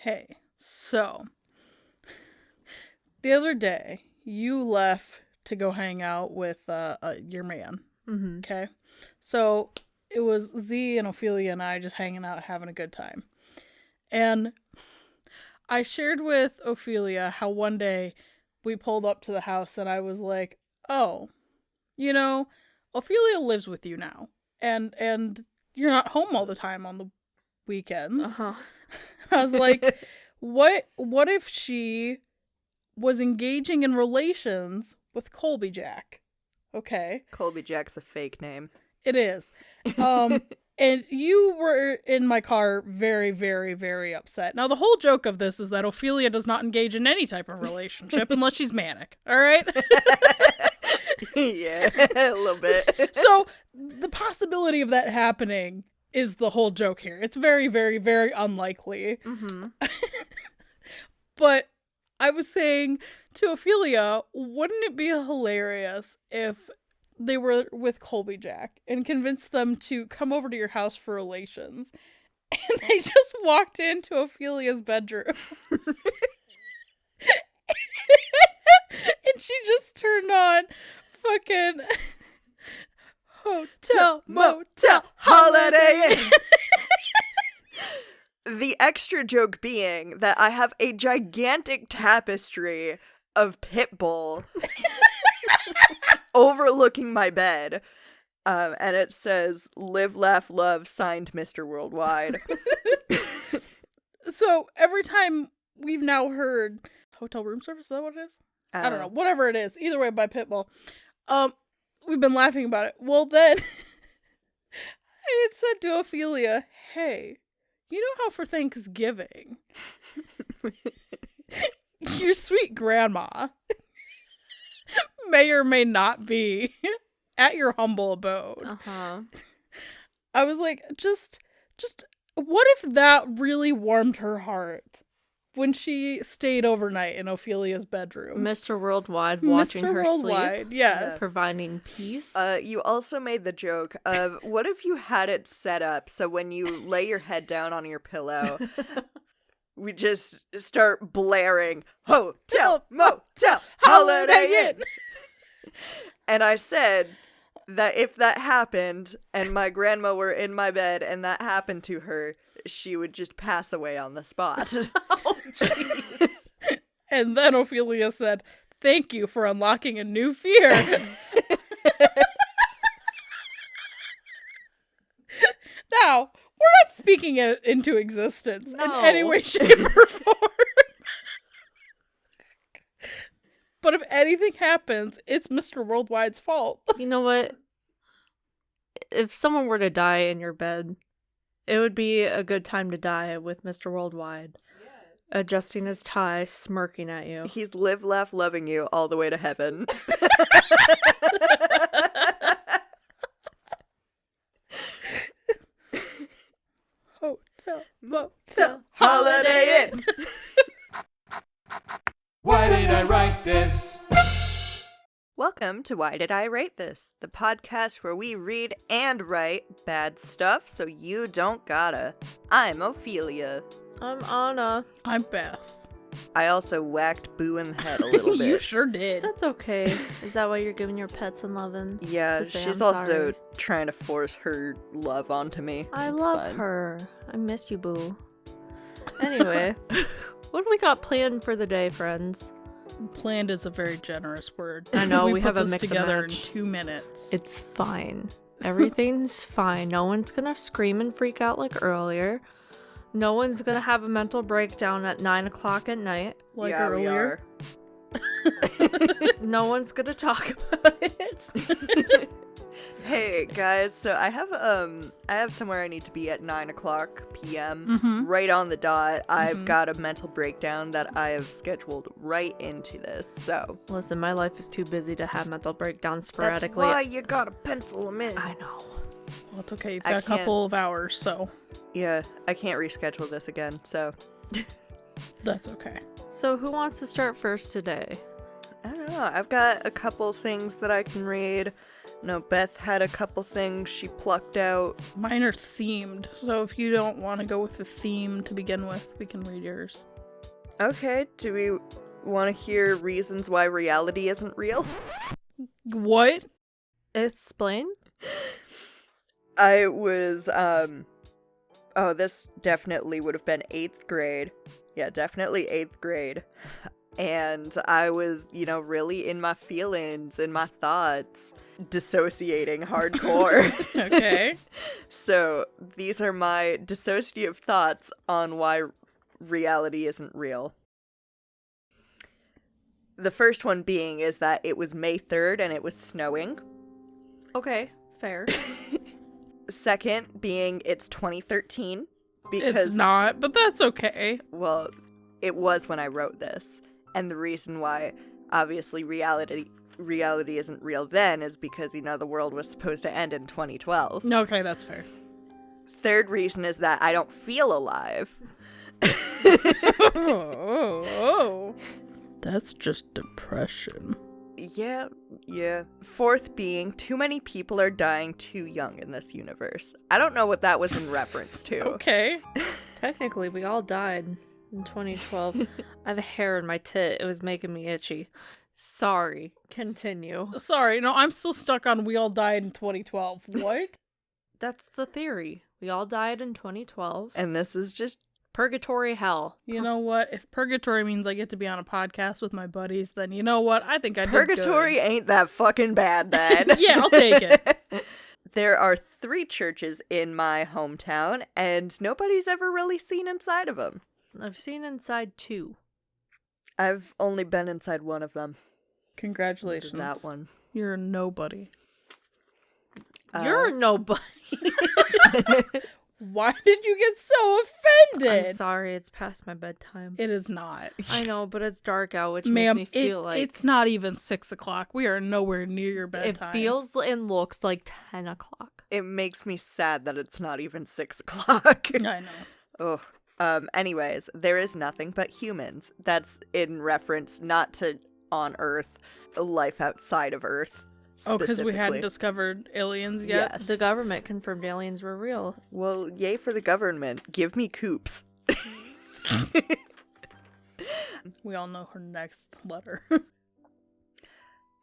Hey, so the other day you left to go hang out with your man. Mm-hmm. Okay, so it was Z and Ophelia and I just hanging out, having a good time, and I shared with Ophelia how one day we pulled up to the house and I was like, "Oh, you know, Ophelia lives with you now, and you're not home all the time on the weekends." Uh-huh. I was like, what if she was engaging in relations with Colby Jack? Okay. Colby Jack's a fake name. It is. And you were in my car very, very, very upset. Now, the whole joke of this is that Ophelia does not engage in any type of relationship unless she's manic. All right? Yeah, a little bit. So, the possibility of that happening is the whole joke here. It's very, very, very unlikely. Mm-hmm. But I was saying to Ophelia, wouldn't it be hilarious if they were with Colby Jack and convinced them to come over to your house for relations? And they just walked into Ophelia's bedroom. And she just turned on fucking Hotel, Motel, Holiday Inn. The extra joke being that I have a gigantic tapestry of Pitbull overlooking my bed. And it says, "Live, Laugh, Love," signed Mr. Worldwide. So every time we've now heard hotel room service, is that what it is? I don't know. Whatever it is. Either way, by Pitbull. We've been laughing about it. Well, then I had said to Ophelia, hey, you know how for Thanksgiving your sweet grandma may or may not be at your humble abode. Uh-huh. I was like, just what if that really warmed her heart when she stayed overnight in Ophelia's bedroom? Mr. Worldwide watching Mr. her Worldwide, sleep. yes. Providing peace. You also made the joke of, what if you had it set up so when you lay your head down on your pillow, we just start blaring, "Hotel, Motel, Holiday Inn." And I said that if that happened and my grandma were in my bed and that happened to her, she would just pass away on the spot. Oh, jeez. And then Ophelia said, thank you for unlocking a new fear. Now, we're not speaking it into existence in any way, shape, or form. But if anything happens, it's Mr. Worldwide's fault. You know what? If someone were to die in your bed, it would be a good time to die with Mr. Worldwide. Yeah. Adjusting his tie, smirking at you. He's live, laugh, loving you all the way to heaven. Hotel, Motel, Holiday Inn. Why did I write this? Welcome to Why Did I Write This? The podcast where we read and write bad stuff so you don't gotta. I'm Ophelia. I'm Anna. I'm Beth. I also whacked Boo in the head a little bit. You sure did. That's okay. Is that why you're giving your pets and lovins? Yeah, to say she's I'm also sorry? trying to force her love onto me. I It's love fine. her. I miss you, Boo. Anyway, what do we got planned for the day, friends? Planned is a very generous word. I know, we put have a this mix and together match. in 2 minutes. It's fine. Everything's fine. No one's gonna scream and freak out like earlier. No one's gonna have a mental breakdown at 9 o'clock at night. like yeah, earlier. We are. No one's gonna talk about it. Hey guys, so I have somewhere I need to be at 9 o'clock p.m. Mhm. right on the dot. I've got a mental breakdown that I have scheduled right into this. So Listen, my life is too busy to have mental breakdowns sporadically. that's why you gotta pencil them in. I know. Well, it's okay. You've I got a couple of hours, so Yeah, I can't reschedule this again. So that's okay. So who wants to start first today? I don't know. I've got a couple things that I can read. No, Beth had a couple things she plucked out. Mine are themed, so if you don't want to go with the theme to begin with, we can read yours. Okay, do we want to hear reasons why reality isn't real? What? Explain? I was, oh, this definitely would have been 8th grade. Yeah, definitely 8th grade. And I was, really in my feelings, in my thoughts, dissociating hardcore. Okay. So these are my dissociative thoughts on why reality isn't real. The first one being is that it was May 3rd and it was snowing. Okay, fair. Second being it's 2013 because It's not, but that's okay. well, it was when I wrote this. And the reason why obviously reality isn't real then is because the world was supposed to end in 2012. Okay, that's fair. Third reason is that I don't feel alive. Oh. That's just depression. Yeah. Fourth being, too many people are dying too young in this universe. I don't know what that was in reference to. Okay. Technically, we all died in 2012. I have a hair in my tit. It was making me itchy. Sorry. Continue. Sorry, no, I'm still stuck on we all died in 2012. What? That's the theory. We all died in 2012. And this is just Purgatory hell. You know what? If purgatory means I get to be on a podcast with my buddies, then you know what? I think I did purgatory good. ain't that fucking bad then. Yeah, I'll take it. There are 3 churches in my hometown, and nobody's ever really seen inside of them. I've seen inside 2. I've only been inside one of them. Congratulations. That one. You're a nobody. You're nobody. Why did you get so offended? I'm sorry, it's past my bedtime. It is not. I know, but it's dark out, which Ma'am, makes me feel like it's not even 6 o'clock. We are nowhere near your bedtime. it feels and looks like 10 o'clock. It makes me sad that it's not even 6 o'clock. I know. Oh. Anyways, there is nothing but humans. That's in reference not to on Earth, life outside of Earth. Oh, because we hadn't specifically. discovered aliens yet? Yes. The government confirmed aliens were real. Well, yay for the government. Give me coops. We all know her next letter.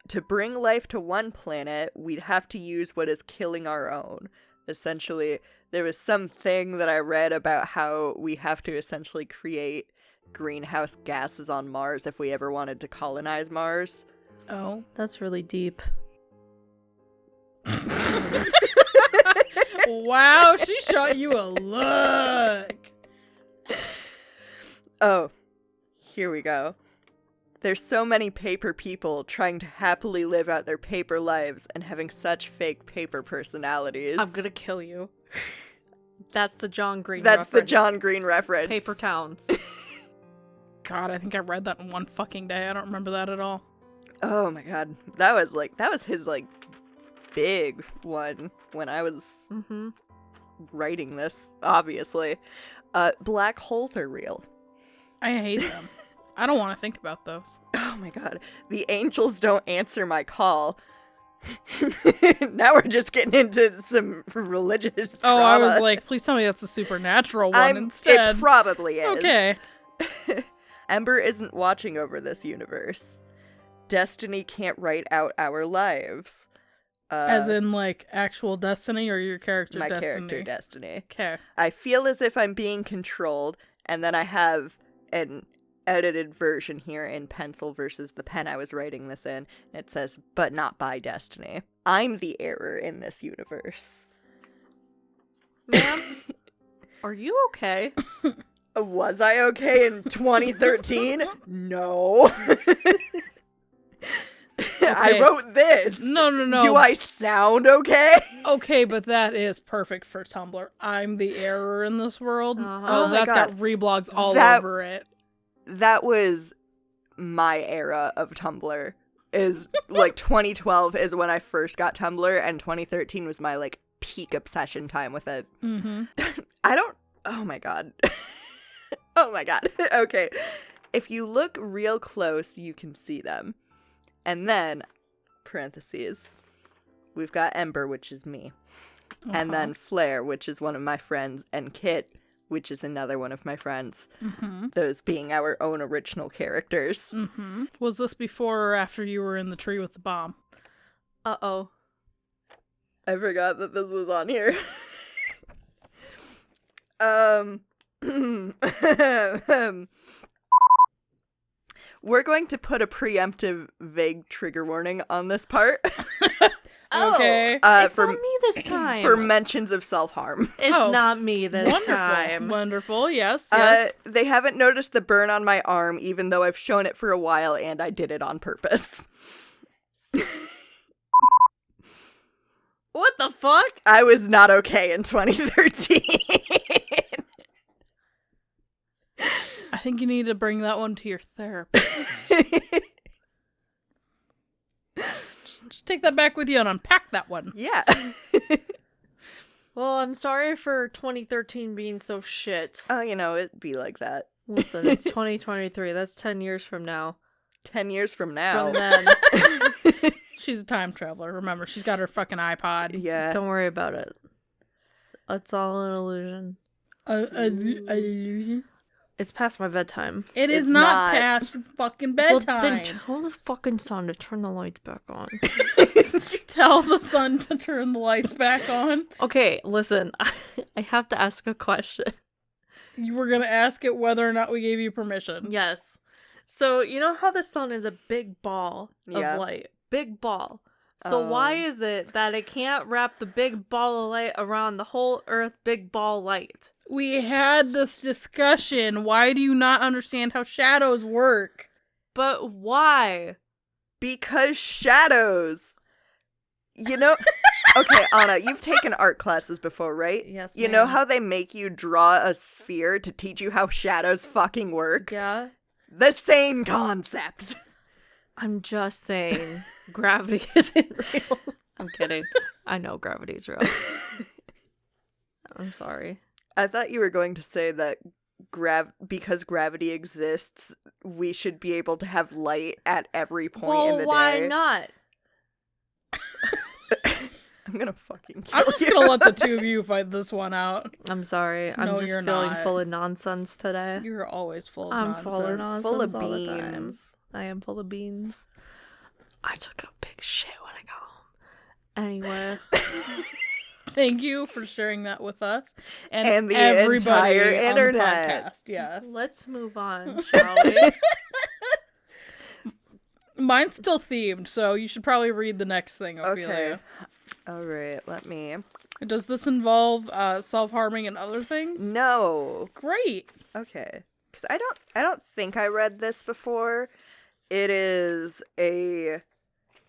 To bring life to one planet, we'd have to use what is killing our own. Essentially, there was something that I read about how we have to essentially create greenhouse gases on Mars if we ever wanted to colonize Mars. Oh. That's really deep. Wow, she shot you a look. Oh, here we go. There's so many paper people trying to happily live out their paper lives and having such fake paper personalities. I'm gonna kill you. That's the John Green That's the reference. John Green reference. Paper towns. God, I think I read that in one fucking day. I don't remember that at all. Oh my god. That was his big one when I was writing this, obviously. Black holes are real. I hate them. I don't want to think about those. Oh my god. The angels don't answer my call. Now we're just getting into some religious trauma. Oh, I was like, please tell me that's a supernatural one instead. It probably is. Okay. Ember isn't watching over this universe. Destiny can't write out our lives. As in, actual destiny or your character my destiny? character destiny. Okay. I feel as if I'm being controlled, and then I have an edited version here in pencil versus the pen I was writing this in. It says, but not by destiny. I'm the error in this universe. Ma'am, are you okay? Was I okay in 2013? No. I wrote this. No. Do I sound okay? Okay, but that is perfect for Tumblr. I'm the error in this world. Uh-huh. Oh Oh, my that's God. got reblogs all That- over it. That was my era of Tumblr. Is 2012 is when I first got Tumblr, and 2013 was my peak obsession time with it. Mm-hmm. Oh my god. Oh my god. Okay. If you look real close, you can see them. And then, parentheses, we've got Ember, which is me. And then Flair, which is one of my friends, and Kit, which is another one of my friends. Those being our own original characters. Was this before or after you were in the tree with the bomb? Uh-oh. I forgot that this was on here. We're going to put a preemptive vague trigger warning on this part. Okay. It's not me this time. For mentions of self-harm. It's not me this time. Wonderful. Yes. They haven't noticed the burn on my arm, even though I've shown it for a while and I did it on purpose. What the fuck? I was not okay in 2013. I think you need to bring that one to your therapist. Just take that back with you and unpack that one. Yeah. Well, I'm sorry for 2013 being so shit. Oh, it'd be like that. Listen, it's 2023. That's 10 years from now. 10 years from now. From then. She's a time traveler. Remember, she's got her fucking iPod. Yeah. Don't worry about it. It's all an illusion. Illusion? It's past my bedtime. It is It's not not. past your fucking Well, bedtime. then tell the fucking sun to turn the lights back on. Tell the sun to turn the lights back on. Okay, listen. I have to ask a question. You were going to ask it whether or not we gave you permission. Yes. So, you know how the sun is a big ball Yeah. of light? Big ball. So why is it that it can't wrap the big ball of light around the whole earth big ball light? We had this discussion. Why do you not understand how shadows work? But why? Because shadows. Okay, Anna, you've taken art classes before, right? Yes, You know ma'am. how they make you draw a sphere to teach you how shadows fucking work? Yeah? The same concept. I'm just saying gravity isn't real. I'm kidding. I know gravity's real. I'm sorry. I thought you were going to say that because gravity exists, we should be able to have light at every point in the why day. not? I'm gonna fucking kill I'm just you. going to let the two of you fight this one out. I'm sorry. I'm No, just you're feeling not. full of nonsense today. You're always full of I'm nonsense. full of nonsense Full of all the time. beans. I am full of beans. I took a big shit when I got home. Anyway. Thank you for sharing that with us. And the everybody entire on the internet. podcast. Yes. Let's move on, shall we? Mine's still themed, so you should probably read the next thing, Ophelia. Okay. All right, let me. Does this involve self-harming and other things? No. Great. Okay. Because I don't think I read this before. It is a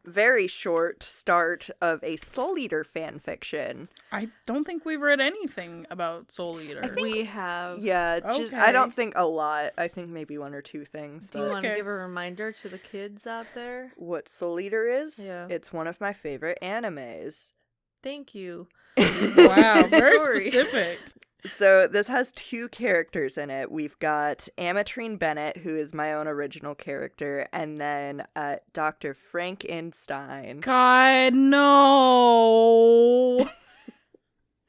very short start of a Soul Eater fan fiction. I don't think we've read anything about Soul Eater. We have. Yeah, just I Okay. don't think a lot. I think maybe one or two things. Do you But want to Okay. give a reminder to the kids out there? what Soul Eater is? Yeah. It's one of my favorite animes. Thank you. Wow, very Sorry. specific. So this has two characters in it. We've got Amatrine Bennett, who is my own original character, and then Dr. Frankenstein. God, no.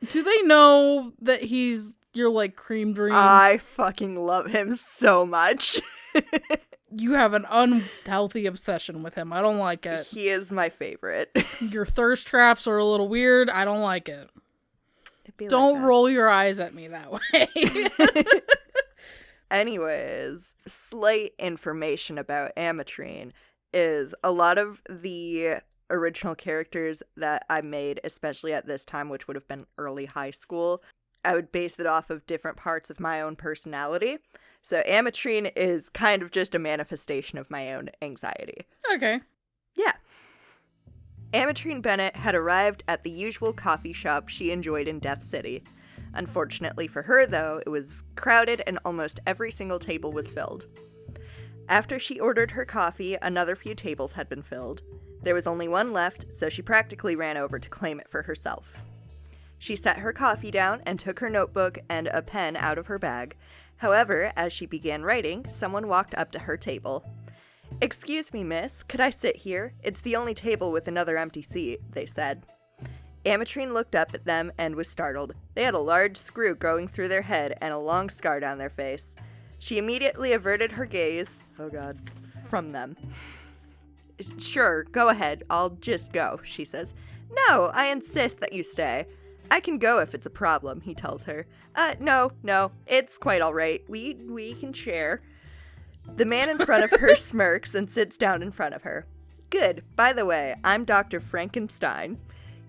Do they know that he's your, like, cream dream? I fucking love him so much. You have an unhealthy obsession with him. I don't like it. He is my favorite. Your thirst traps are a little weird. I don't like it. It'd be like Don't that. roll your eyes at me that way. Anyways, slight information about Amatrine is a lot of the original characters that I made, especially at this time, which would have been early high school, I would base it off of different parts of my own personality. So Amatrine is kind of just a manifestation of my own anxiety. Okay. Yeah. Amatrine Bennett had arrived at the usual coffee shop she enjoyed in Death City. Unfortunately for her, though, it was crowded and almost every single table was filled. After she ordered her coffee, another few tables had been filled. There was only one left, so she practically ran over to claim it for herself. She set her coffee down and took her notebook and a pen out of her bag. However, as she began writing, someone walked up to her table. "Excuse me, miss, could I sit here? It's the only table with another empty seat," they said. Ametrine looked up at them and was startled. They had a large screw going through their head and a long scar down their face. She immediately averted her gaze, from them. "Sure, go ahead. I'll just go," she says. "No, I insist that you stay." "I can go if it's a problem," he tells her. No, it's quite all right. We can share." The man in front of her smirks and sits down in front of her. "Good. By the way, I'm Dr. Frankenstein.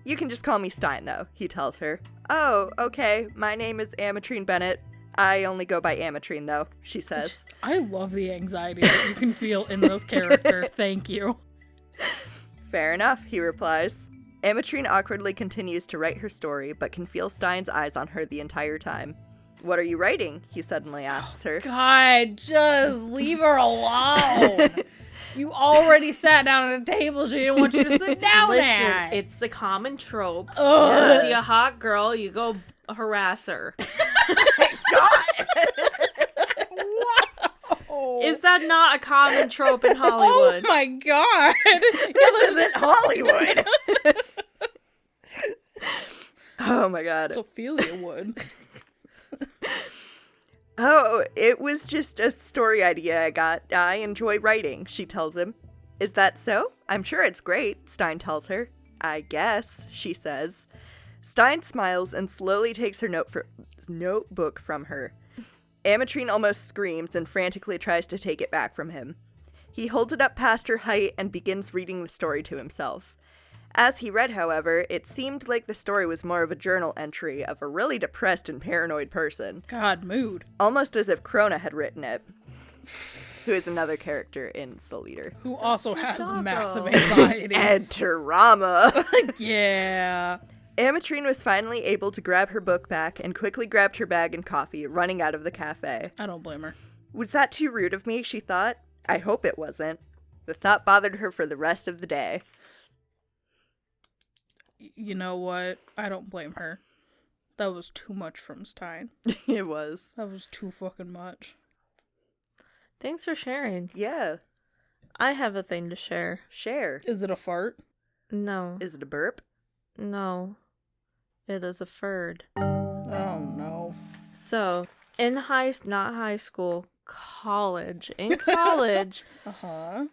You can just call me Stein, though," he tells her. "Oh, okay. My name is Ametrine Bennett. I only go by Ametrine, though," she says. I love the anxiety that you can feel in those characters. Thank you. "Fair enough," he replies. Ametrine awkwardly continues to write her story, but can feel Stein's eyes on her the entire time. "What are you writing?" he suddenly asks her. God, just leave her alone. You already sat down at a table she didn't want you to sit down Listen, at. it's the common trope. Ugh. You see a hot girl, you go harass her. God! Wow. Is that not a common trope in Hollywood? Oh my god. This isn't Hollywood! Oh my god. Ophelia would. "Oh, it was just a story idea I got. I enjoy writing," she tells him. "Is that so? I'm sure it's great," Stein tells her. "I guess," she says. Stein smiles and slowly takes her notebook from her. Ametrine almost screams and frantically tries to take it back from him. He holds it up past her height and begins reading the story to himself. As he read, however, it seemed like the story was more of a journal entry of a really depressed and paranoid person. God, mood. Almost as if Krona had written it, who is another character in Soul Eater. Who also has doggo. massive anxiety. Enter Rama! Yeah. Ametrine was finally able to grab her book back and quickly grabbed her bag and coffee, running out of the cafe. I don't blame her. Was that too rude of me, she thought? I hope it wasn't. The thought bothered her for the rest of the day. You know what? I don't blame her. That was too much from Stein. It was. That was too fucking much. Thanks for sharing. Yeah. I have a thing to share. Share. Is it a fart? No. Is it a burp? No. It is a furred. Oh no. So, in not high school, college. In college, Uh-huh.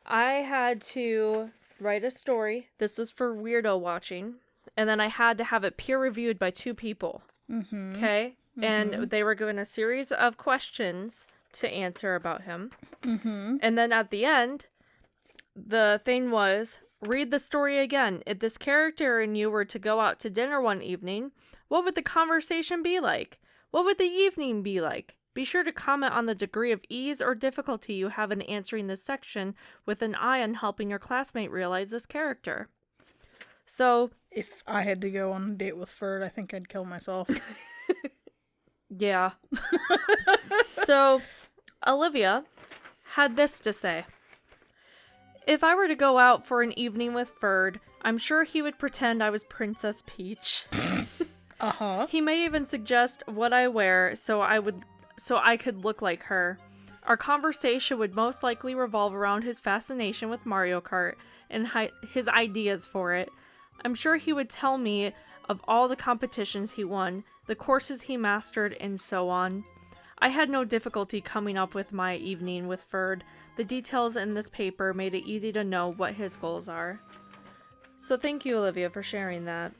I had to write a story. This was for Weirdo Watching. And then I had to have it peer reviewed by 2 people. Mm-hmm. Okay? And they were given a series of questions to answer about him. Mm-hmm. And then at the end, the thing was, read the story again. If this character and you were to go out to dinner one evening, what would the conversation be like? What would the evening be like? Be sure to comment on the degree of ease or difficulty you have in answering this section with an eye on helping your classmate realize this character. So, If I had to go on a date with Ferd, I think I'd kill myself. yeah. So, Olivia had this to say. If I were to go out for an evening with Ferd, I'm sure he would pretend I was Princess Peach. Uh-huh. He may even suggest what I wear so I could look like her. Our conversation would most likely revolve around his fascination with Mario Kart and his ideas for it. I'm sure he would tell me of all the competitions he won, the courses he mastered, and so on. I had no difficulty coming up with my evening with Ferd. The details in this paper made it easy to know what his goals are. So thank you, Olivia, for sharing that.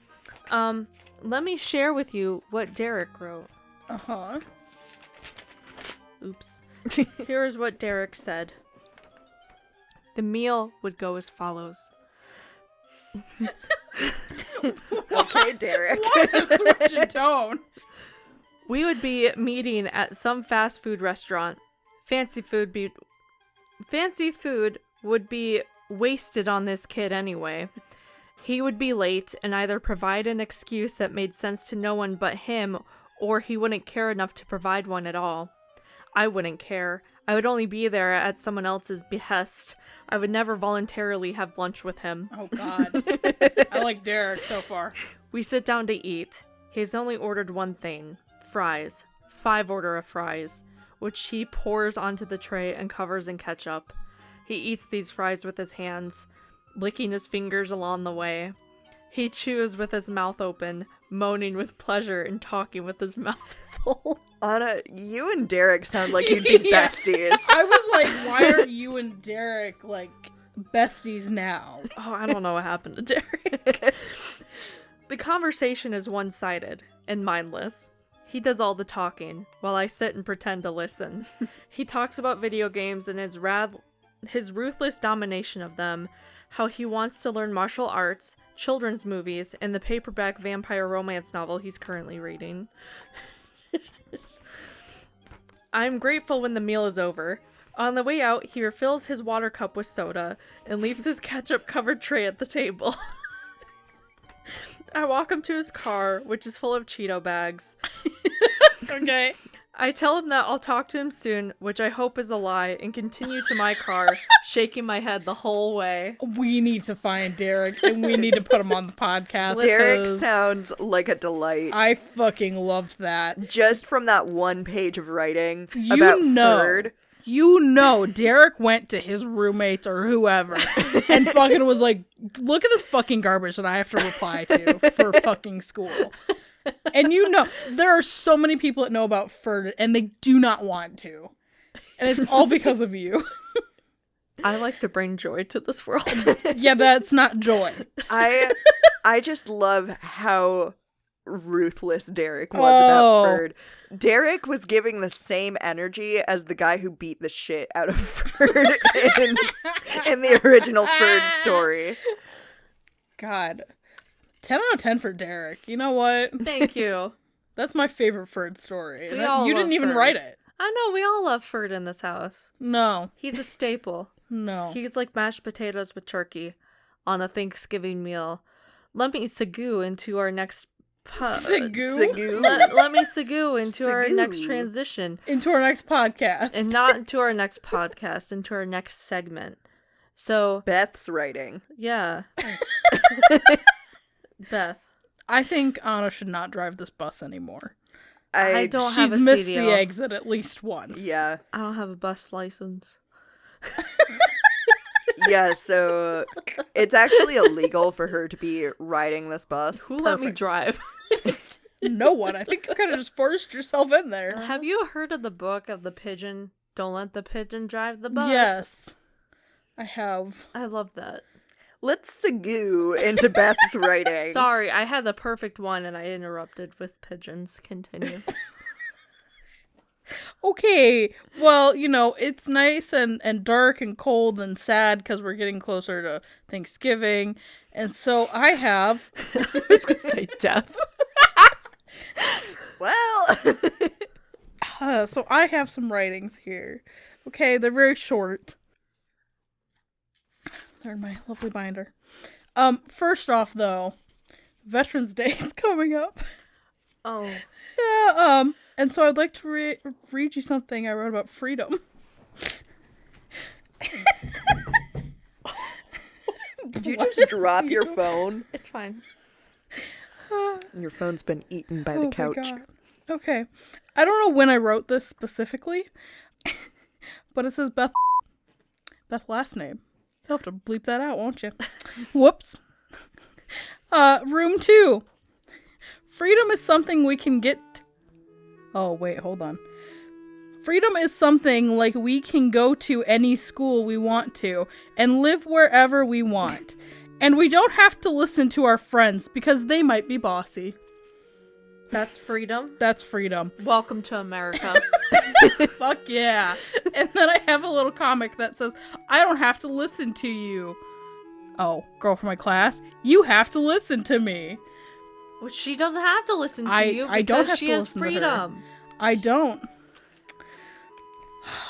Let me share with you what Derek wrote. Uh-huh. Oops. Here's what Derek said. The meal would go as follows. Okay, Derek. What a switch in tone. We would be meeting at some fast food restaurant. Fancy food would be wasted on this kid anyway. He would be late and either provide an excuse that made sense to no one but him, or he wouldn't care enough to provide one at all. I wouldn't care. I would only be there at someone else's behest. I would never voluntarily have lunch with him. Oh, God. I like Derek so far. We sit down to eat. He's only ordered one thing. Fries. 5 order of fries, which he pours onto the tray and covers in ketchup. He eats these fries with his hands, licking his fingers along the way. He chews with his mouth open, moaning with pleasure and talking with his mouth full. Anna, you and Derek sound like you'd be Yeah. besties. I was like, why aren't you and Derek, like, besties now? Oh, I don't know what happened to Derek. The conversation is one-sided and mindless. He does all the talking, while I sit and pretend to listen. He talks about video games and his ruthless domination of them, how he wants to learn martial arts, children's movies, and the paperback vampire romance novel he's currently reading. I'm grateful when the meal is over. On the way out, he refills his water cup with soda and leaves his ketchup-covered tray at the table. I walk him to his car, which is full of Cheeto bags. Okay. I tell him that I'll talk to him soon, which I hope is a lie, and continue to my car, shaking my head the whole way. We need to find Derek, and we need to put him on the podcast. Derek because sounds like a delight. I fucking loved that. Just from that one page of writing You about know. Ferd. You know, Derek went to his roommates or whoever and fucking was like, look at this fucking garbage that I have to reply to for fucking school. And you know, there are so many people that know about Ferd and they do not want to. And it's all because of you. I like to bring joy to this world. Yeah, that's not joy. I just love how ruthless Derek was about Ferd. Derek was giving the same energy as the guy who beat the shit out of Ferd in the original Ferd story. God. 10 out of 10 for Derek. You know what? Thank you. That's my favorite Ferd story. We all You love didn't even Ferd. write it. I know, we all love Ferd in this house. No. He's a staple. No. He's like mashed potatoes with turkey on a Thanksgiving meal. Let me segue into our next Segue. Let me segue into our Segue. next transition. Into our next podcast. And not into our next podcast, into our next segment. So, Beth's writing. yeah. Beth. I think Anna should not drive this bus anymore. I don't have She's a missed CDL. the exit at least once. Yeah. I don't have a bus license. Yeah, so it's actually illegal for her to be riding this bus. Who let me Perfect. drive? No one. I think you kind of just forced yourself in there. Have you heard of the book of the pigeon? Don't let the pigeon drive the bus. Yes. I have. I love that. Let's segue into Beth's writing. Sorry, I had the perfect one and I interrupted with pigeons. Continue. Okay. Well, you know, it's nice and dark and cold and sad because we're getting closer to Thanksgiving. And so I have. I was going to say death. Well, So I have some writings here. Okay, they're very short. They're in my lovely binder. First off, though, Veterans Day is coming up. Oh. Yeah, and so I'd like to read you something I wrote about freedom. did you just drop your phone? It's fine. Your phone's been eaten by Oh the my couch. God. Okay. I don't know when I wrote this specifically, but it says Beth last name. You'll have to bleep that out, won't you? Whoops. Room 2. Freedom is something we can get... Oh, wait, hold on. Freedom is something like we can go to any school we want to and live wherever we want. And we don't have to listen to our friends because they might be bossy. That's freedom. That's freedom. Welcome to America. Fuck yeah. And then I have a little comic that says, I don't have to listen to you. Oh, girl from my class, you have to listen to me. Well, she doesn't have to listen to you because I don't have she to has listen to her. freedom. I don't.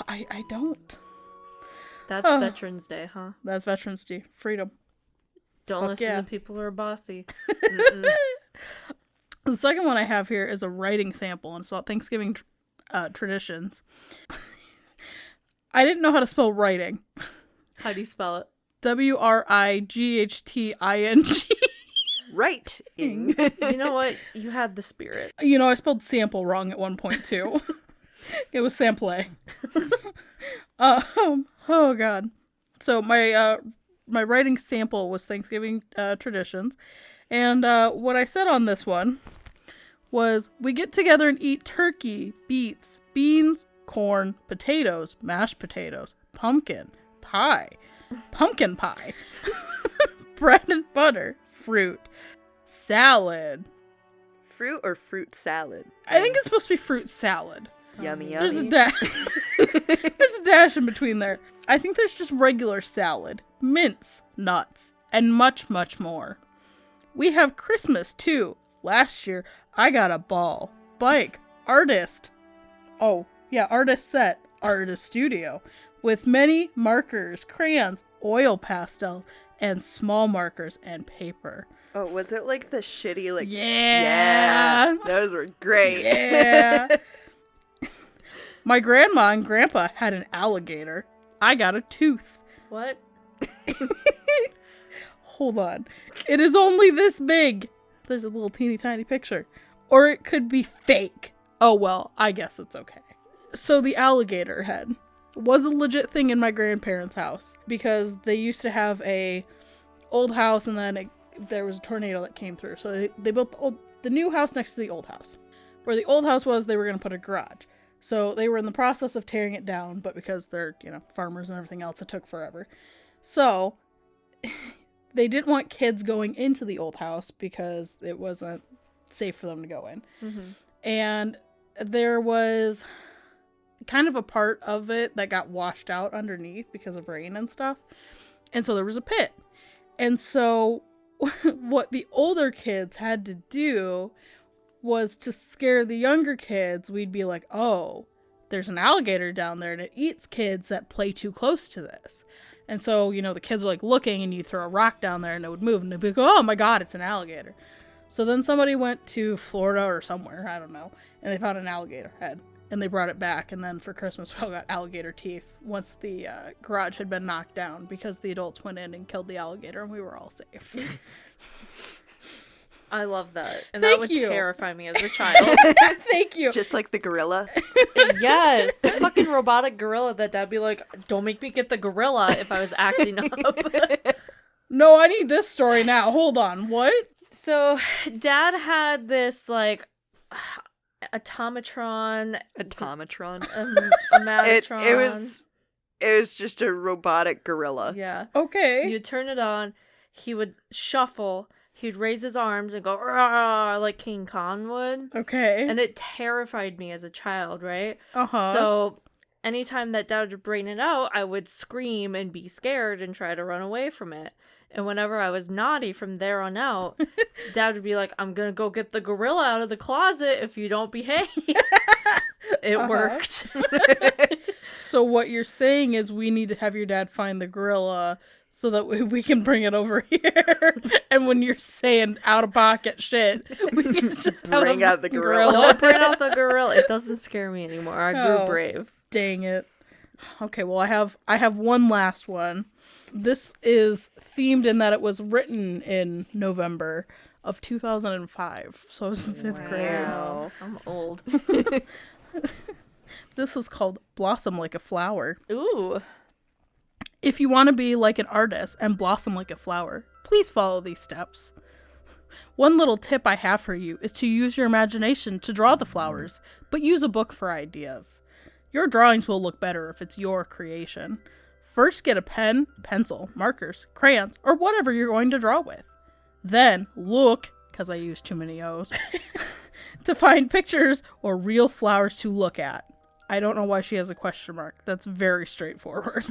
I don't. That's Oh. Veterans Day, huh? That's Veterans Day. Freedom. Don't Fuck listen yeah. to people who are bossy. The second one I have here is a writing sample, and it's about Thanksgiving traditions. I didn't know how to spell writing. How do you spell it? Wrighting. Writing. You know what? You had the spirit. You know, I spelled sample wrong at one point, too. It was sample. Oh, God. So my writing sample was Thanksgiving traditions. And what I said on this one was, we get together and eat turkey, beets, beans, corn, potatoes, mashed potatoes, pumpkin pie, bread and butter, fruit, salad. Fruit or fruit salad? I think it's supposed to be fruit salad. Yummy, There's a yummy. there's a dash in between there. I think there's just regular salad, mince, nuts, and much, much more. We have Christmas too. Last year, I got a ball, bike, artist. Oh, yeah, artist set, artist studio, with many markers, crayons, oil pastels, and small markers and paper. Oh, was it like the shitty, like... Yeah. Those were great. Yeah. My grandma and grandpa had an alligator. I got a tooth. What? Hold on. It is only this big. There's a little teeny tiny picture. Or it could be fake. Oh well, I guess it's okay. So the alligator head was a legit thing in my grandparents' house, because they used to have a old house, and then there was a tornado that came through. So they built the new house next to the old house. Where the old house was, they were going to put a garage. So they were in the process of tearing it down, but because they're, farmers and everything else, it took forever. So they didn't want kids going into the old house because it wasn't safe for them to go in. Mm-hmm. And there was kind of a part of it that got washed out underneath because of rain and stuff. And so there was a pit. And so what the older kids had to do was to scare the younger kids. We'd be like, oh, there's an alligator down there and it eats kids that play too close to this. And so, the kids are like looking, and you throw a rock down there and it would move, and they'd be like, oh my God, it's an alligator. So then somebody went to Florida or somewhere, I don't know, and they found an alligator head, and they brought it back. And then for Christmas, we all got alligator teeth once the garage had been knocked down, because the adults went in and killed the alligator, and we were all safe. I love that. And Thank that would you. terrify me as a child. Thank you. Just like the gorilla. Yes. The fucking robotic gorilla that Dad'd be like, don't make me get the gorilla if I was acting up. No, I need this story now. Hold on. What? So, Dad had this, like, automatron. Automatron. A Matron. It was just a robotic gorilla. Yeah. Okay. You'd turn it on. He would shuffle. He'd raise his arms and go, "Rah," like King Kong would. Okay. And it terrified me as a child, right? Uh-huh. So anytime that Dad would bring it out, I would scream and be scared and try to run away from it. And whenever I was naughty from there on out, Dad would be like, I'm going to go get the gorilla out of the closet if you don't behave. It worked. So what you're saying is we need to have your dad find the gorilla so that we can bring it over here. And when you're saying out of pocket shit, we can just Bring out the gorilla. Don't bring out the gorilla. It doesn't scare me anymore. I grew Oh. brave. Dang it. Okay, well I have one last one. This is themed in that it was written in November of 2005. So I was in 5th grade. Wow. I'm old. This is called Blossom Like a Flower. Ooh. If you want to be like an artist and blossom like a flower, please follow these steps. One little tip I have for you is to use your imagination to draw the flowers, but use a book for ideas. Your drawings will look better if it's your creation. First, get a pen, pencil, markers, crayons, or whatever you're going to draw with. Then, look, because I use too many O's, to find pictures or real flowers to look at. I don't know why she has a question mark. That's very straightforward.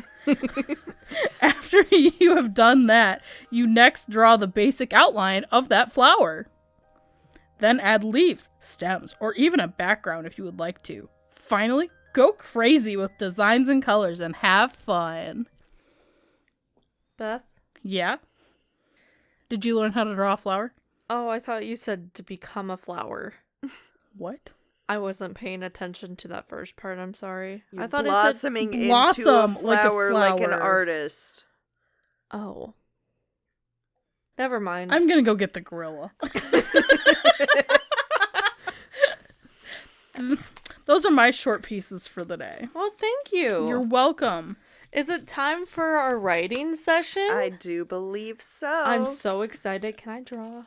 After you have done that, you next draw the basic outline of that flower. Then add leaves, stems, or even a background if you would like to. Finally, go crazy with designs and colors and have fun. Beth? Yeah? Did you learn how to draw a flower? Oh, I thought you said to become a flower. What? I wasn't paying attention to that first part. I'm sorry. You're I thought blossoming into a blossom flower, like an flower. artist. it said. Oh. Never mind. I'm gonna go get the gorilla. Those are my short pieces for the day. Well, thank you. You're welcome. Is it time for our writing session? I do believe so. I'm so excited. Can I draw?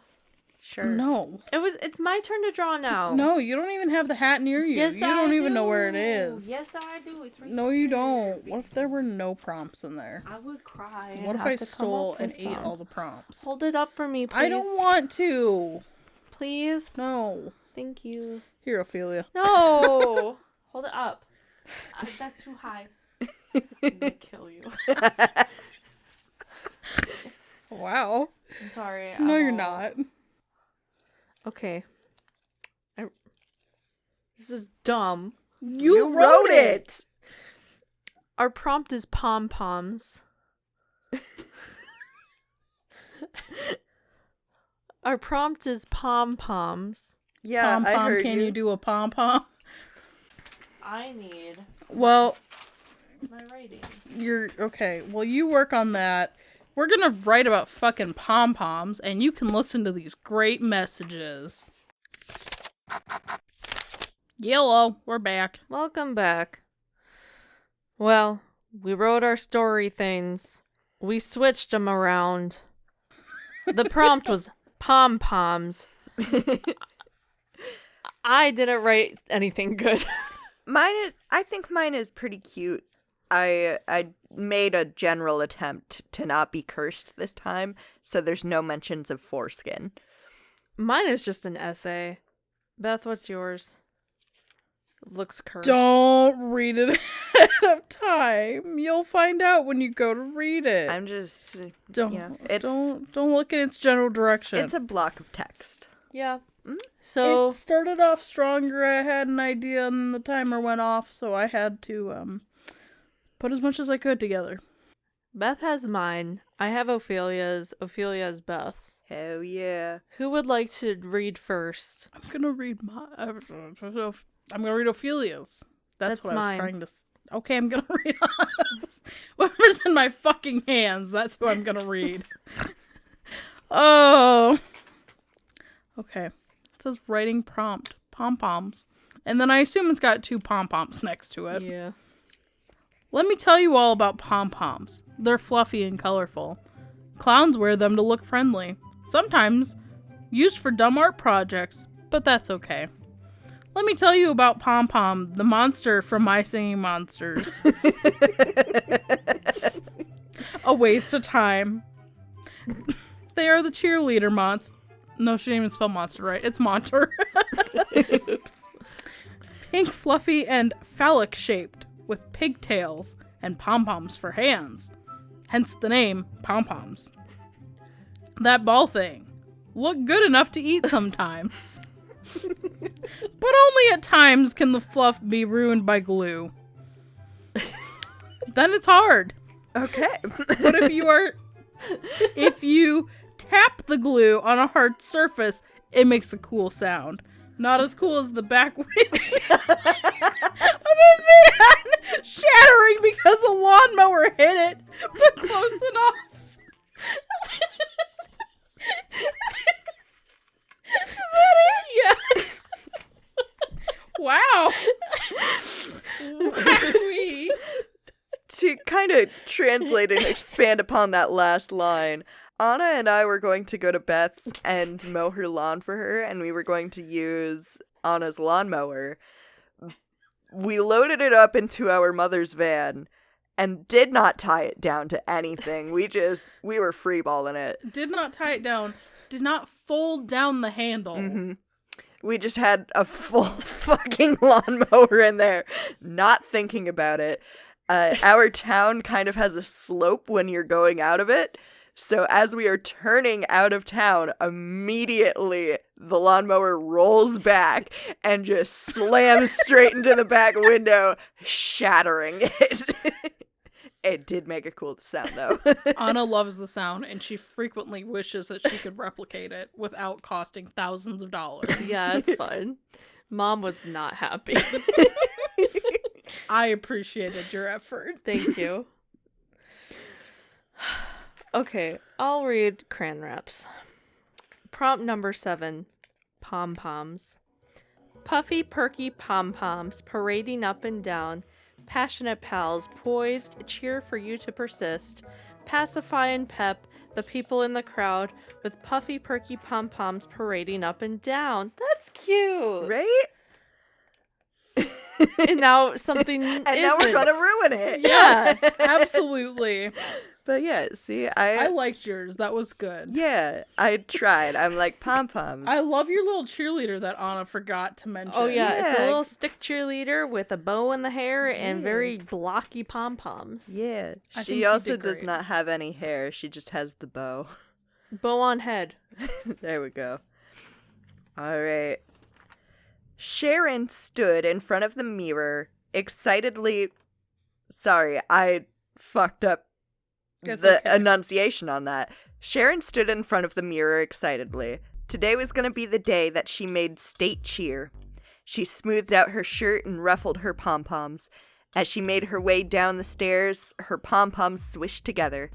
Sure. No. It's my turn to draw now. No, you don't even have the hat near you. Yes, You don't I even know do. where it is. Yes, I do. It's right No, you there. don't. What if there were no prompts in there? I would cry. What if have I to come stole up and with ate some. all the prompts? Hold it up for me, please. I don't want to. Please. No. Thank you. Here, Ophelia. No. Hold it up. That's too high. I'm gonna kill you. Wow. I'm sorry. No, I'm you're all- not. Okay. This is dumb. You wrote it. Our prompt is pom-poms. Our prompt is pom-poms. Yeah, Pom I pom, heard can you do a pom pom? I need Well, my writing. you're okay. Well, you work on that. We're gonna write about fucking pom poms, and you can listen to these great messages. Yellow, we're back. Welcome back. Well, we wrote our story things. We switched them around. The prompt was pom-poms. I didn't write anything good. I think mine is pretty cute. I made a general attempt to not be cursed this time, so there's no mentions of foreskin. Mine is just an essay. Beth, what's yours? Looks cursed. Don't read it ahead of time. You'll find out when you go to read it. I'm just don't yeah, it's don't look at its general direction. it's a block of text. Yeah. Mm. So It started off stronger. I had an idea, and then the timer went off, so I had to put as much as I could together. Beth has mine. I have Ophelia's. Ophelia has Beth's. Hell yeah. Who would like to read first? I'm gonna read I'm gonna read Ophelia's. That's what I mine. was trying to. Okay, I'm gonna read ours. Whoever's in my fucking hands, that's who I'm gonna read. Oh. Okay. It says writing prompt. Pom-poms. And then I assume it's got 2 pom-poms next to it. Yeah. Let me tell you all about pom-poms. They're fluffy and colorful. Clowns wear them to look friendly. Sometimes used for dumb art projects, but that's okay. Let me tell you about Pom Pom, the monster from My Singing Monsters. A waste of time. They are the cheerleader monster. No, she didn't even spell monster right. It's monster. Pink, fluffy, and phallic shaped, with pigtails and pom-poms for hands. Hence the name pom-poms. That ball thing. Look good enough to eat sometimes. But only at times can the fluff be ruined by glue. Then it's hard. Okay. But if you tap the glue on a hard surface, it makes a cool sound. Not as cool as the back windshield of a van shattering because a lawnmower hit it, but close enough. Is that it? Yes. Wow. Wowee. To kind of translate and expand upon that last line, Anna and I were going to go to Beth's and mow her lawn for her, and we were going to use Anna's lawnmower. We loaded it up into our mother's van and did not tie it down to anything. We were freeballing it. Did not tie it down. Did not fold down the handle. Mm-hmm. We just had a full fucking lawnmower in there, not thinking about it. Our town kind of has a slope when you're going out of it. So as we are turning out of town, immediately the lawnmower rolls back and just slams straight into the back window, shattering it. It did make a cool sound, though. Anna loves the sound, and she frequently wishes that she could replicate it without costing thousands of dollars. Yeah, it's fun. Mom was not happy. I appreciated your effort. Thank you. Okay, I'll read Cran Wraps. Prompt number 7. Pom-poms. Puffy, perky pom-poms parading up and down, passionate pals, poised, cheer for you to persist, pacify and pep the people in the crowd with puffy, perky pom-poms parading up and down. That's cute! Right? And now something And now we're gonna ruin it. Yeah. Absolutely. But yeah, see, I liked yours. That was good. yeah, I tried. I'm like pom-poms. I love your little cheerleader that Anna forgot to mention. Oh yeah, it's a Yeah. little stick cheerleader with a bow in the hair and Yeah. very blocky pom-poms. Yeah. I think She you also did does great. not have any hair. She just has the bow. Bow on head. There we go. All right. Sharon stood in front of the mirror, excitedly. Sorry, I fucked up It's the okay. enunciation on that. Sharon stood in front of the mirror excitedly. Today was going to be the day that she made state cheer. She smoothed out her shirt and ruffled her pom-poms. As she made her way down the stairs, her pom-poms swished together.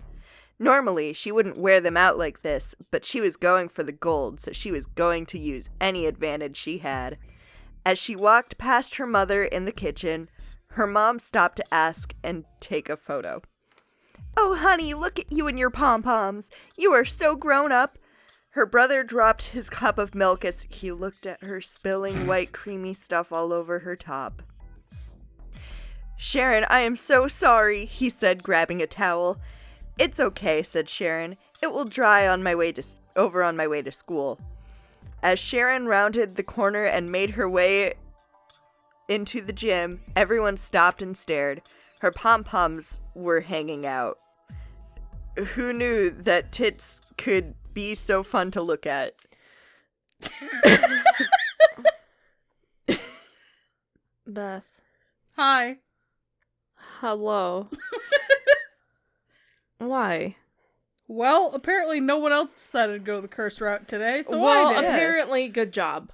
Normally, she wouldn't wear them out like this, but she was going for the gold, so she was going to use any advantage she had. As she walked past her mother in the kitchen, her mom stopped to ask and take a photo. "Oh, honey, look at you and your pom-poms. You are so grown up." Her brother dropped his cup of milk as he looked at her spilling white creamy stuff all over her top. "Sharon, I am so sorry," he said, grabbing a towel. "It's okay," said Sharon. "It will dry on my way to school." As Sharon rounded the corner and made her way into the gym, everyone stopped and stared. Her pom-poms were hanging out. Who knew that tits could be so fun to look at? Beth. Hi. Hello. Why? Well, apparently no one else decided to go the curse route today, so well, I did. apparently, good job.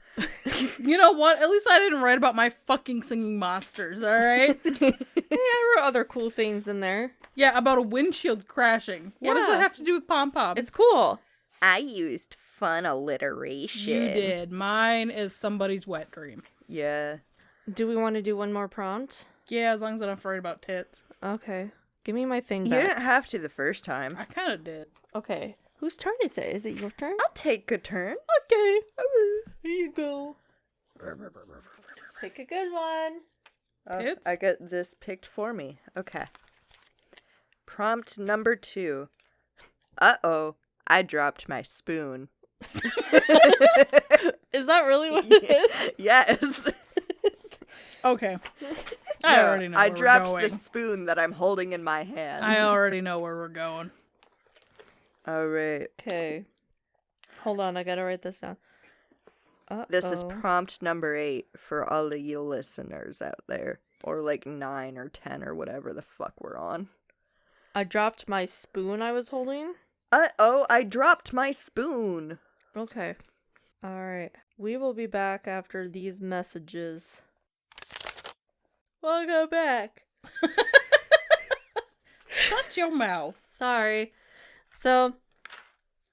You know what? At least I didn't write about my fucking singing monsters, alright? Hey, I wrote other cool things in there. Yeah, about a windshield crashing. What does Yeah. that have to do with pom-pom? It's cool. I used fun alliteration. You did. Mine is somebody's wet dream. Yeah. Do we want to do one more prompt? Yeah, as long as I don't have to write about tits. Okay. Give me my thing You back. didn't have to the first time. I kind of did. Okay. Whose turn is it? Is it your turn? I'll take a turn. Okay. Here you go. Pick a good one. Oh, Tits? I got this picked for me. Okay. Prompt number 2. Uh-oh, I dropped my spoon. Is that really what it is? Yes. Okay. I No, already know I where dropped we're the going. spoon that I'm holding in my hand. I already know where we're going. All right. Okay. Hold on, I gotta write this down. This is prompt number 8 for all of you listeners out there. Or like 9 or 10 or whatever the fuck we're on. I dropped my spoon I was holding. Uh-oh, I dropped my spoon. Okay. Alright. We will be back after these messages. Welcome back. Shut your mouth. Sorry. So,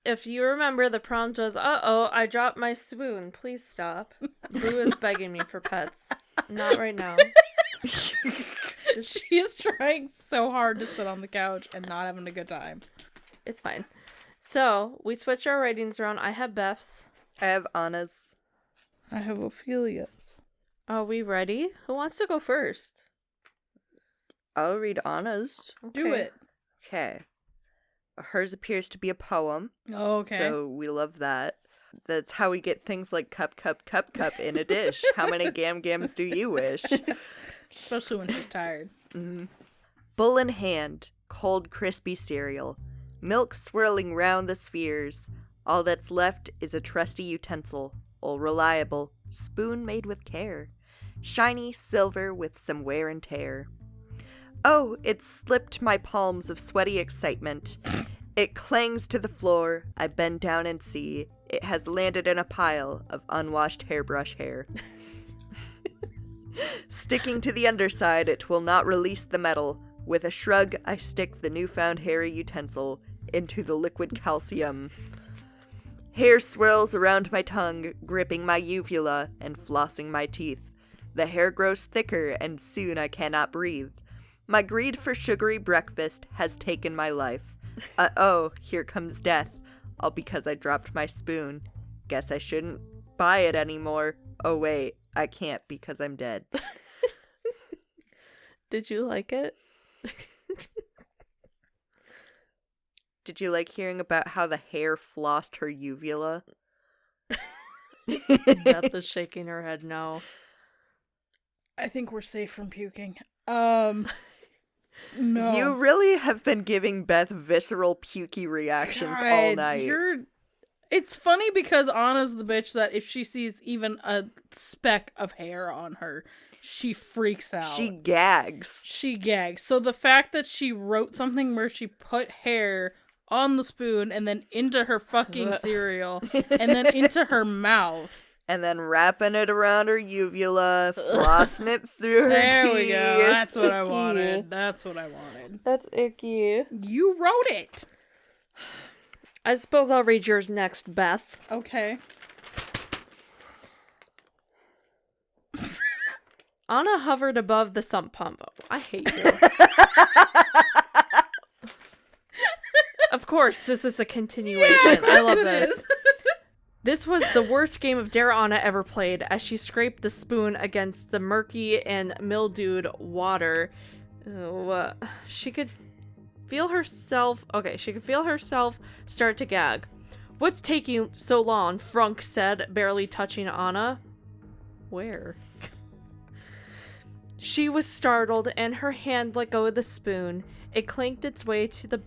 if you remember, the prompt was, uh-oh, I dropped my spoon. Please stop. Boo is begging me for pets. Not right now. She is trying so hard to sit on the couch and not having a good time. It's fine. So, we switched our ratings around. I have Beth's. I have Anna's. I have Ophelia's. Are we ready? Who wants to go first? I'll read Anna's. Do Okay. it. Okay. Hers appears to be a poem. Oh, okay. So we love that. That's how we get things like cup, cup, cup, cup in a dish. How many gams do you wish? Especially when she's tired. Bowl in hand, cold crispy cereal. Milk swirling round the spheres. All that's left is a trusty utensil. All reliable, spoon made with care. Shiny silver with some wear and tear. Oh, it slipped my palms of sweaty excitement. It clangs to the floor. I bend down and see. It has landed in a pile of unwashed hairbrush hair. Sticking to the underside, it will not release the metal. With a shrug, I stick the newfound hairy utensil into the liquid calcium. Hair swirls around my tongue, gripping my uvula and flossing my teeth. The hair grows thicker, and soon I cannot breathe. My greed for sugary breakfast has taken my life. Uh-oh, here comes death. All because I dropped my spoon. Guess I shouldn't buy it anymore. Oh wait, I can't because I'm dead. Did you like it? Did you like hearing about how the hare flossed her uvula? Beth is shaking her head no. I think we're safe from puking. No. You really have been giving Beth visceral pukey reactions all night. It's funny because Anna's the bitch that if she sees even a speck of hair on her, she freaks out. She gags. So the fact that she wrote something where she put hair on the spoon and then into her fucking cereal and then into her mouth. And then wrapping it around her uvula, flossing it through her There teeth. we go. That's what I wanted. That's icky. You wrote it. I suppose I'll read yours next, Beth. Okay. Anna hovered above the sump pump. Oh, I hate you. Of course, this is a continuation. I love this. This was the worst game of Dare Anna ever played, as she scraped the spoon against the murky and mildewed water. She could feel herself start to gag. "What's taking so long?" Frunk said, barely touching Anna. Where? She was startled, and her hand let go of the spoon. It clanked its way to the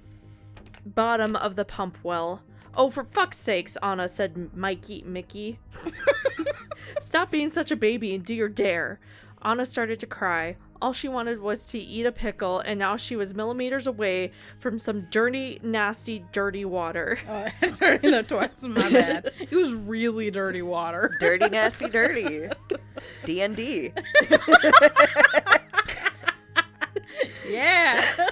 bottom of the pump well. "Oh, for fuck's sakes," Anna said, Mickey. "Stop being such a baby and do your dare." Anna started to cry. All she wanted was to eat a pickle, and now she was millimeters away from some dirty, nasty, dirty water. Sorry, that twice. My bad. It was really dirty water. Dirty, nasty, dirty. D&D. Yeah.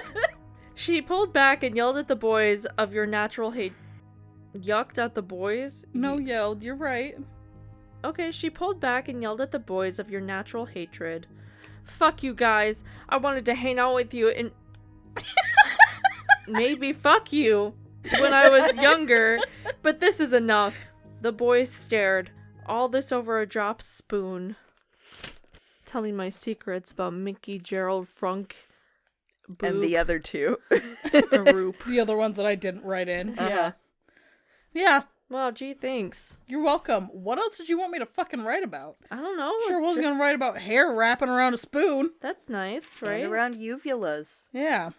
She pulled back and yelled at the boys of your natural hate. Yucked at the boys? No, yelled. You're right. Okay, she pulled back and yelled at the boys of your natural hatred. "Fuck you guys. I wanted to hang out with you and maybe fuck you when I was younger, but this is enough." The boys stared. All this over a dropped spoon. Telling my secrets about Mickey, Gerald, Frunk, Boop, And the other two. Roop. The other ones that I didn't write in. Uh-huh. Yeah. Well, gee, thanks. You're welcome. What else did you want me to fucking write about? I don't know. Sure wasn't gonna write about hair wrapping around a spoon. That's nice, right? And around uvulas. Yeah.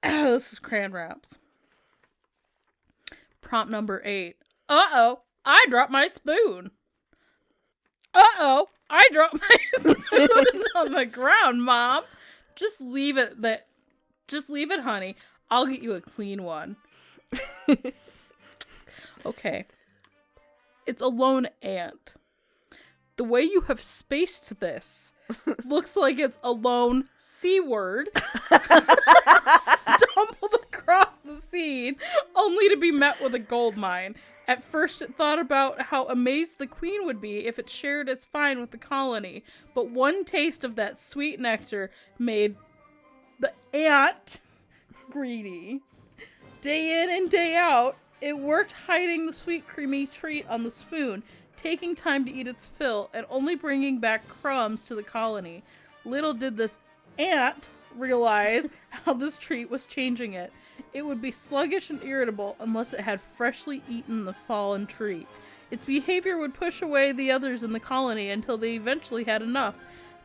This is crayon wraps. Prompt number 8. Uh-oh, I dropped my spoon. Uh-oh, I dropped my spoon on the ground, Mom. Just leave it, honey. I'll get you a clean one. Okay. It's a lone ant. The way you have spaced this looks like it's a lone C word stumbled across the scene only to be met with a gold mine. At first it thought about how amazed the queen would be if it shared its find with the colony, but one taste of that sweet nectar made the ant greedy. Day in and day out, it worked hiding the sweet creamy treat on the spoon, taking time to eat its fill, and only bringing back crumbs to the colony. Little did this ant realize how this treat was changing it. It would be sluggish and irritable unless it had freshly eaten the fallen treat. Its behavior would push away the others in the colony until they eventually had enough.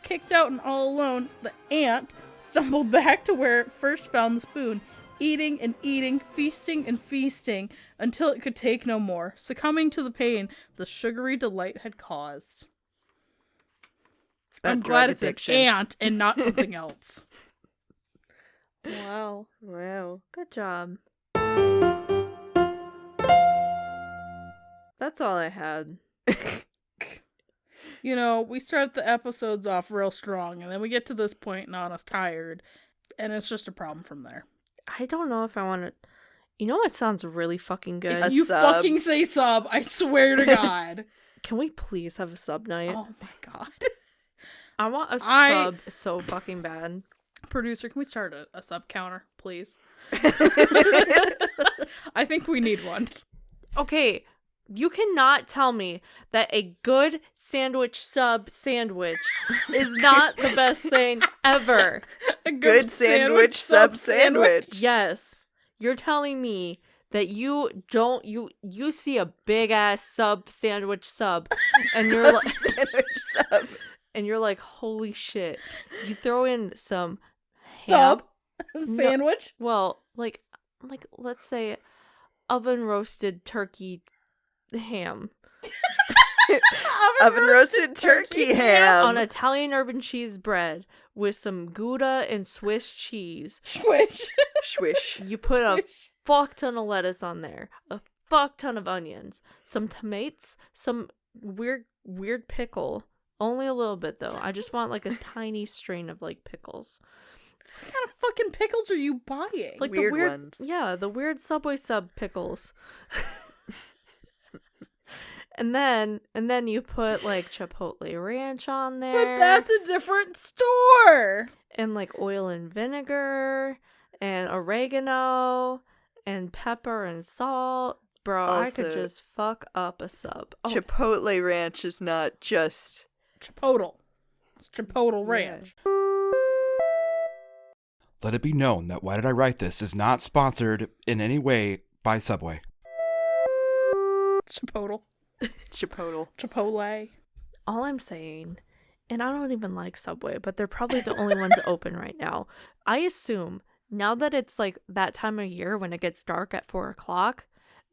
Kicked out and all alone, the ant stumbled back to where it first found the spoon, eating and eating, feasting and feasting, until it could take no more, succumbing to the pain the sugary delight had caused. I'm glad it's an ant and not something else. Wow. Wow. Good job. That's all I had. You know, we start the episodes off real strong, and then we get to this point and Anna's tired, and it's just a problem from there. I don't know if I want to... You know what sounds really fucking good? If you fucking say sub, I swear to God. Can we please have a sub night? Oh my God. I want a I- sub so fucking bad. Producer, can we start a sub counter, please? I think we need one. Okay, you cannot tell me that a good sandwich sub sandwich is not the best thing ever. A Good sandwich, sub sandwich. Yes. You're telling me that you see a big ass sandwich sub and you're like Sandwich sub. and you're like, holy shit. You throw in some ham. Sub sandwich. Well, like let's say oven roasted turkey ham Oven roasted turkey ham. on Italian urban cheese bread with some Gouda and Swiss cheese. Squish. Swish. You put a fuck ton of lettuce on there, a fuck ton of onions, some tomatoes, some weird pickle. Only a little bit though. I just want like a tiny strain of like pickles. What kind of fucking pickles are you buying? Like Weird the weird ones. Yeah, the weird Subway sub pickles. And then you put like Chipotle ranch on there. But that's a different store. And like oil and vinegar and oregano and pepper and salt. Bro, I could Also- just fuck up a sub. Oh, Chipotle ranch is not just Chipotle. It's Chipotle ranch. Let it be known that Why Did I Write This is not sponsored in any way by Subway. Chipotle. Chipotle. Chipotle. all I'm saying, and I don't even like Subway, but they're probably the only ones open right now. I assume now that it's like that time of year when it gets dark at 4:00,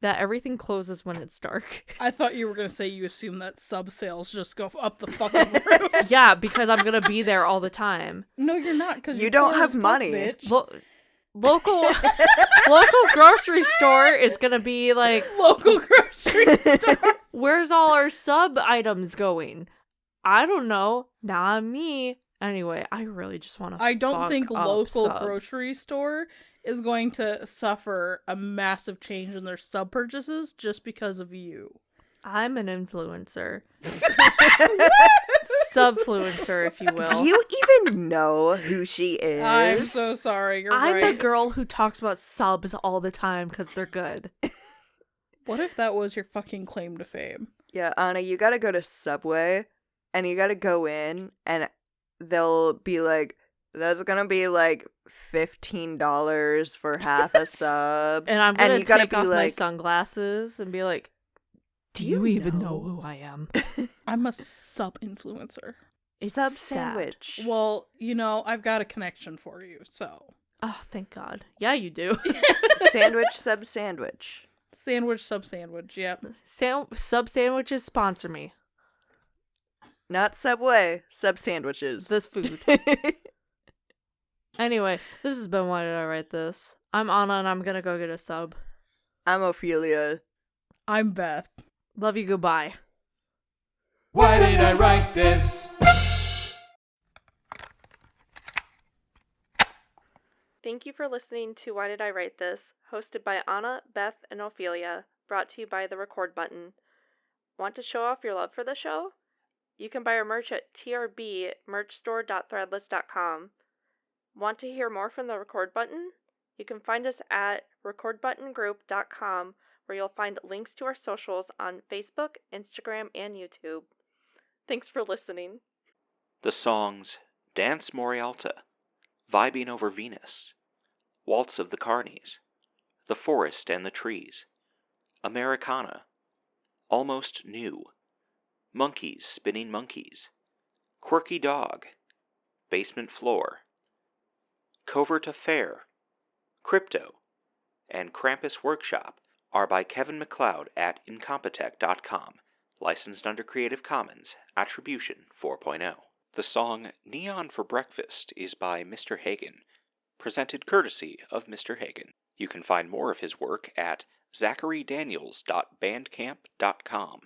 that everything closes when it's dark. I thought you were going to say you assume that sub sales just go up the fucking roof. Yeah, because I'm gonna be there all the time. No, you're not, because You don't have money. Bitch. Local grocery store is gonna be like, Local grocery store. where's all our sub items going? I don't know. Not me. Anyway, I really just want to. I don't think local subs. grocery store is going to suffer a massive change in their sub purchases just because of you. I'm an influencer. Subfluencer, if you will. Do you even know who she is? I'm so sorry. You're I'm right. the girl who talks about subs all the time because they're good. What if that was your fucking claim to fame? Yeah, Anna, you gotta go to Subway, and you gotta go in, and they'll be like, that's gonna be like $15 for half a sub. And I'm gonna you gotta take be off my like, sunglasses and be like, do you even know who I am? I'm a sub influencer. It's sub sad. sandwich? Well, I've got a connection for you, so. Oh, thank God. Yeah, you do. Sandwich, sub sandwich. Sandwich, sub sandwich, yep. Sub sandwiches sponsor me. Not Subway, sub sandwiches. This food. Anyway, this has been Why Did I Write This? I'm Anna and I'm gonna go get a sub. I'm Ophelia. I'm Beth. Love you, goodbye. Why did I write this? Thank you for listening to Why Did I Write This? Hosted by Anna, Beth, and Ophelia. Brought to you by the Record Button. Want to show off your love for the show? You can buy our merch at trbmerchstore.threadless.com. Want to hear more from the Record Button? You can find us at recordbuttongroup.com, where you'll find links to our socials on Facebook, Instagram, and YouTube. Thanks for listening. The songs Dance Morialta, Vibing Over Venus, Waltz of the Carnies, The Forest and the Trees, Americana, Almost New, Monkeys Spinning Monkeys, Quirky Dog, Basement Floor, Covert Affair, Crypto, and Krampus Workshop are by Kevin MacLeod at Incompetech.com, licensed under Creative Commons, Attribution 4.0. The song Neon for Breakfast is by Mr. Hagen, presented courtesy of Mr. Hagen. You can find more of his work at zacharydaniels.bandcamp.com.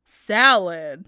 Salad.